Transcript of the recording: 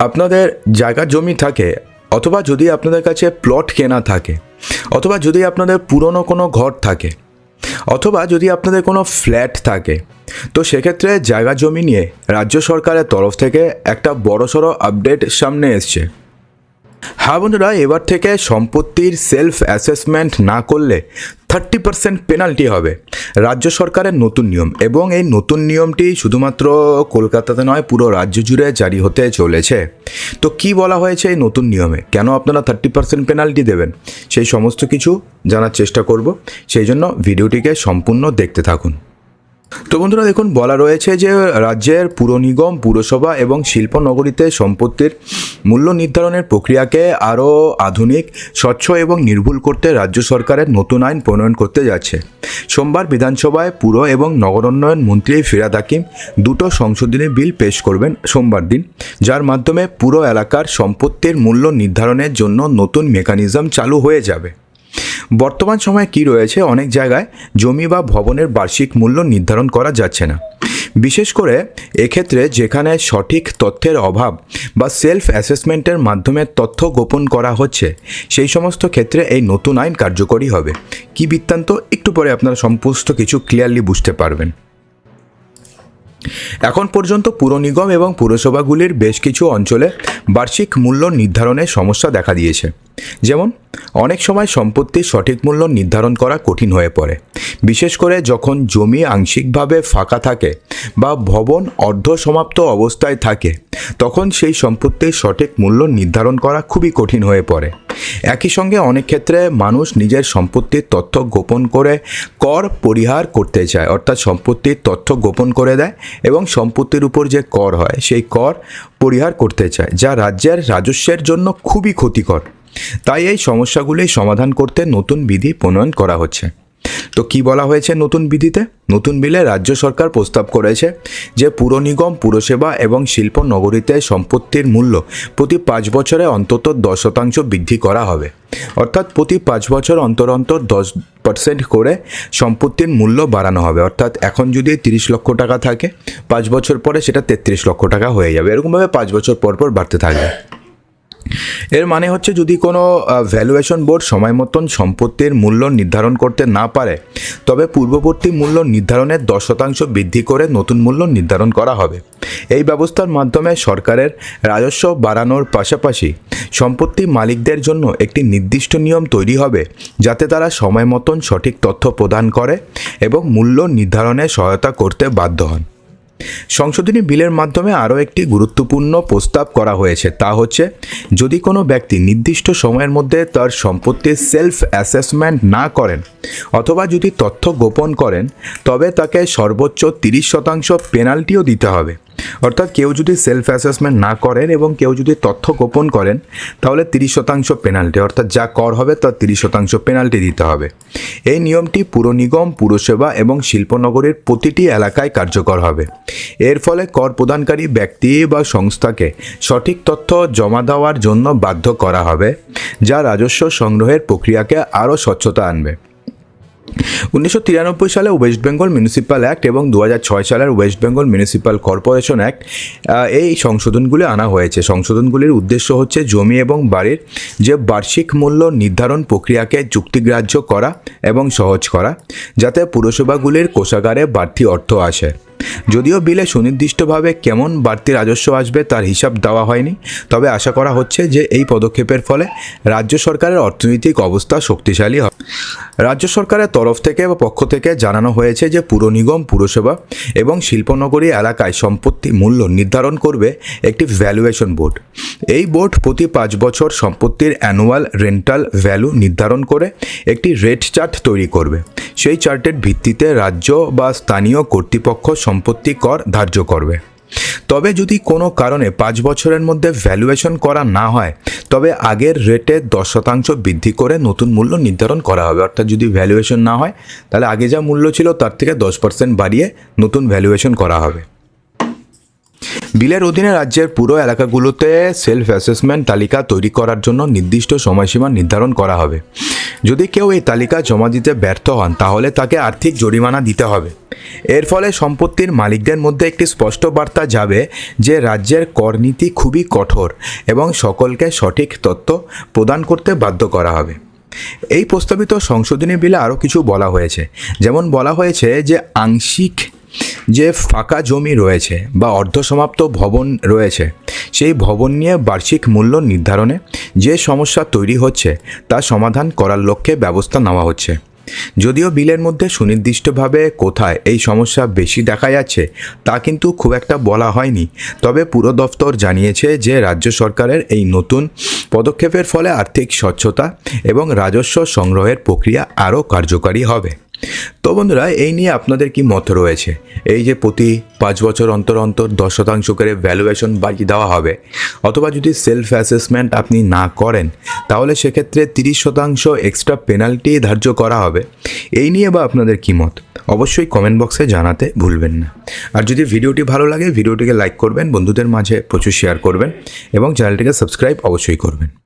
আপনাদের জায়গা জমি থাকে, অথবা যদি আপনাদের কাছে প্লট কেনা থাকে, অথবা যদি আপনাদের পুরনো কোনো ঘর থাকে, অথবা যদি আপনাদের কোনো ফ্ল্যাট থাকে, তো সেক্ষেত্রে জায়গা জমি নিয়ে রাজ্য সরকারের তরফ থেকে একটা বড়সড় আপডেট সামনে এসছে। হ্যাঁ বন্ধুরা, এবার থেকে সম্পত্তির সেলফ অ্যাসেসমেন্ট না করলে 30% পেনাল্টি হবে। রাজ্য সরকারের নতুন নিয়ম, এবং এই নতুন নিয়মটি শুধুমাত্র কলকাতাতে নয়, পুরো রাজ্য জুড়ে জারি হতে চলেছে। তো কি বলা হয়েছে এই নতুন নিয়মে, কেন আপনারা 30% পেনাল্টি দেবেন, সেই সমস্ত কিছু জানার চেষ্টা করব। সেই জন্য ভিডিওটিকে সম্পূর্ণ দেখতে থাকুন। তো বন্ধুরা দেখুন, বলা রয়েছে যে রাজ্যের পুর নিগম, পুরসভা এবং শিল্পনগরীতে সম্পত্তির মূল্য নির্ধারণের প্রক্রিয়াকে আরও আধুনিক, স্বচ্ছ এবং নির্ভুল করতে রাজ্য সরকারের নতুন আইন প্রণয়ন করতে যাচ্ছে। সোমবার বিধানসভায় পুর এবং নগরোন্নয়ন মন্ত্রী ফিরহাদ হাকিম দুটো সংশোধনী বিল পেশ করবেন সোমবার দিন, যার মাধ্যমে পুরো এলাকার সম্পত্তির মূল্য নির্ধারণের জন্য নতুন মেকানিজম চালু হয়ে যাবে। বর্তমান সময়ে কি রয়েছে, অনেক জায়গায় জমি বা ভবনের বার্ষিক মূল্য নির্ধারণ করা যাচ্ছে না, বিশেষ করে এক্ষেত্রে যেখানে সঠিক তথ্যের অভাব বা সেলফ অ্যাসেসমেন্টের মাধ্যমে তথ্য গোপন করা হচ্ছে। সেই সমস্ত ক্ষেত্রে এই নতুন আইন কার্যকরী হবে। কি বৃত্তান্ত, একটু পরে আপনারা সমস্ত কিছু ক্লিয়ারলি বুঝতে পারবেন। এখন পর্যন্ত পুর নিগম এবং পুরসভাগুলির বেশ কিছু অঞ্চলে বার্ষিক মূল্য নির্ধারণের সমস্যা দেখা দিয়েছে। যেমন অনেক সময় সম্পত্তির সঠিক মূল্য নির্ধারণ করা কঠিন হয়ে পড়ে, বিশেষ করে যখন জমি আংশিকভাবে ফাঁকা থাকে বা ভবন অর্ধসমাপ্ত অবস্থায় থাকে, তখন সেই সম্পত্তির সঠিক মূল্য নির্ধারণ করা খুবই কঠিন হয়ে পড়ে। একই সঙ্গে অনেক ক্ষেত্রে মানুষ নিজের সম্পত্তির তথ্য গোপন করে কর পরিহার করতে চায়, অর্থাৎ সম্পত্তির তথ্য গোপন করে দেয় এবং সম্পত্তির উপর যে কর হয় সেই কর পরিহার করতে চায়, যা রাজ্যের রাজস্বের জন্য খুবই ক্ষতিকর। তাই এই সমস্যাগুলি সমাধান করতে নতুন বিধি প্রণয়ন করা হচ্ছে। তো কি বলা হয়েছে নতুন বিধিতে? নতুন বিলে রাজ্য সরকার প্রস্তাব করেছে যে পুর নিগম, পুরসেবা এবং শিল্প নগরীতে সম্পত্তির মূল্য প্রতি 5 বছরে অন্তত 10% বৃদ্ধি করা হবে। অর্থাৎ প্রতি 5 বছর অন্তর অন্তর 10% করে সম্পত্তির মূল্য বাড়ানো হবে। অর্থাৎ এখন যদি 30 লক্ষ টাকা থাকে, 5 বছর পরে সেটা 33 লক্ষ টাকা হয়ে যাবে। এরকমভাবে 5 বছর পর পর বাড়তে থাকবে। এর মানে হচ্ছে, যদি কোনো ভ্যালুয়েশন বোর্ড সময় মতন সম্পত্তির মূল্য নির্ধারণ করতে না পারে, তবে পূর্ববর্তী মূল্য নির্ধারণের 10% বৃদ্ধি করে নতুন মূল্য নির্ধারণ করা হবে। এই ব্যবস্থার মাধ্যমে সরকারের রাজস্ব বাড়ানোর পাশাপাশি সম্পত্তি মালিকদের জন্য একটি নির্দিষ্ট নিয়ম তৈরি হবে, যাতে তারা সময় মতন সঠিক তথ্য প্রদান করে এবং মূল্য নির্ধারণে সহায়তা করতে বাধ্য হন। সংশোধনী বিলের মাধ্যমে আরও একটি গুরুত্বপূর্ণ প্রস্তাব করা হয়েছে, তা হচ্ছে যদি কোনো ব্যক্তি নির্দিষ্ট সময়ের মধ্যে তার সম্পত্তির সেলফ অ্যাসেসমেন্ট না করেন অথবা যদি তথ্য গোপন করেন, তবে তাকে সর্বোচ্চ 30% পেনাল্টিও দিতে হবে। অর্থাৎ কেউ যদি সেলফ অ্যাসেসমেন্ট না করেন এবং কেউ যদি তথ্য গোপন করেন, তাহলে 30% পেনাল্টি, অর্থাৎ যা কর হবে তার 30% পেনাল্টি দিতে হবে। এই নিয়মটি পুর নিগম, পুরসভা এবং শিল্পনগরীর প্রতিটি এলাকায় কার্যকর হবে। এর ফলে কর প্রদানকারী ব্যক্তি বা সংস্থাকে সঠিক তথ্য জমা দেওয়ার জন্য বাধ্য করা হবে, যা রাজস্ব সংগ্রহের প্রক্রিয়াকে আরও স্বচ্ছতা আনবে। 1993 সালে ওয়েস্ট বেঙ্গল মিউনিসিপ্যাল অ্যাক্ট এবং 2006 সালের West Bengal municipal corporation act, এই সংশোধনগুলি আনা হয়েছে। সংশোধনগুলির উদ্দেশ্য হচ্ছে জমি এবং বাড়ির যে বার্ষিক মূল্য নির্ধারণ প্রক্রিয়াকে যুক্তিগ্রাহ্য করা এবং সহজ করা, যাতে পুরসভাগুলির কোষাগারে বাড়তি অর্থ আসে। যদিও বিলে সুনির্দিষ্টভাবে কেমন বাড়তি রাজস্ব আসবে তার হিসাব দেওয়া হয়নি, তবে আশা করা হচ্ছে যে এই পদক্ষেপের ফলে রাজ্য সরকারের অর্থনৈতিক অবস্থা শক্তিশালী হবে। রাজ্য সরকারের তরফ থেকে বা পক্ষ থেকে জানানো হয়েছে যে পুর নিগম, পুরসভা এবং শিল্পনগরী এলাকায় সম্পত্তি মূল্য নির্ধারণ করবে একটি ভ্যালুয়েশন বোর্ড। এই বোর্ড প্রতি 5 বছর সম্পত্তির অ্যানুয়াল রেন্টাল ভ্যালু নির্ধারণ করে একটি রেট চার্ট তৈরি করবে। সেই চার্টের ভিত্তিতে রাজ্য বা স্থানীয় কর্তৃপক্ষ সম্পত্তি কর ধার্য করবে। তবে যদি কোনো কারণে 5 বছরের মধ্যে ভ্যালুয়েশন করা না হয়, তবে আগের রেটে 10% বৃদ্ধি করে নতুন মূল্য নির্ধারণ করা হবে। অর্থাৎ যদি ভ্যালুয়েশন না হয়, তাহলে আগে যা মূল্য ছিল তার থেকে 10% বাড়িয়ে নতুন ভ্যালুয়েশন করা হবে। বিলের অধীনে রাজ্যের পুরো এলাকাগুলোতে সেলফ অ্যাসেসমেন্ট তালিকা তৈরি করার জন্য নির্দিষ্ট সময়সীমা নির্ধারণ করা হবে। যদি কেউ এই তালিকা জমা দিতে ব্যর্থ হন তাহলে তাকে আর্থিক জরিমানা দিতে হবে। এর ফলে সম্পত্তির মালিকদের মধ্যে একটি স্পষ্ট বার্তা যাবে যে রাজ্যের কর নীতি খুবই কঠোর এবং সকলকে সঠিক তথ্য প্রদান করতে বাধ্য করা হবে। এই প্রস্তাবিত সংশোধনী বিলে আরও কিছু বলা হয়েছে, যেমন বলা হয়েছে যে আংশিক যে ফাঁকা জমি রয়েছে বা অর্ধসমাপ্ত ভবন রয়েছে সেই ভবন নিয়ে বার্ষিক মূল্য নির্ধারণে যে সমস্যা তৈরি হচ্ছে তা সমাধান করার লক্ষ্যে ব্যবস্থা নেওয়া হচ্ছে। যদিও বিলের মধ্যে সুনির্দিষ্টভাবে কোথায় এই সমস্যা বেশি দেখা যাচ্ছে তা কিন্তু খুব একটা বলা হয়নি, তবে পুর দফতর জানিয়েছে যে রাজ্য সরকারের এই নতুন পদক্ষেপের ফলে আর্থিক স্বচ্ছতা এবং রাজস্ব সংগ্রহের প্রক্রিয়া আরও কার্যকারী হবে। তো বন্ধুরা, এই নিয়ে আপনাদের কি মত রয়েছে? এই যে প্রতি 5 বছর অন্তর অন্তর 10% করে ভ্যালুয়েশন বাড়িয়ে দেওয়া হবে, অথবা যদি সেলফ অ্যাসেসমেন্ট আপনি না করেন তাহলে সেক্ষেত্রে 30% এক্সট্রা পেনাল্টি ধার্য করা হবে, এই নিয়ে বা আপনাদের কি মত অবশ্যই কমেন্ট বক্সে জানাতে ভুলবেন না। আর যদি ভিডিওটি ভালো লাগে ভিডিওটিকে লাইক করবেন, বন্ধুদের মাঝে প্রচুর শেয়ার করবেন এবং চ্যানেলটিকে সাবস্ক্রাইব অবশ্যই করবেন।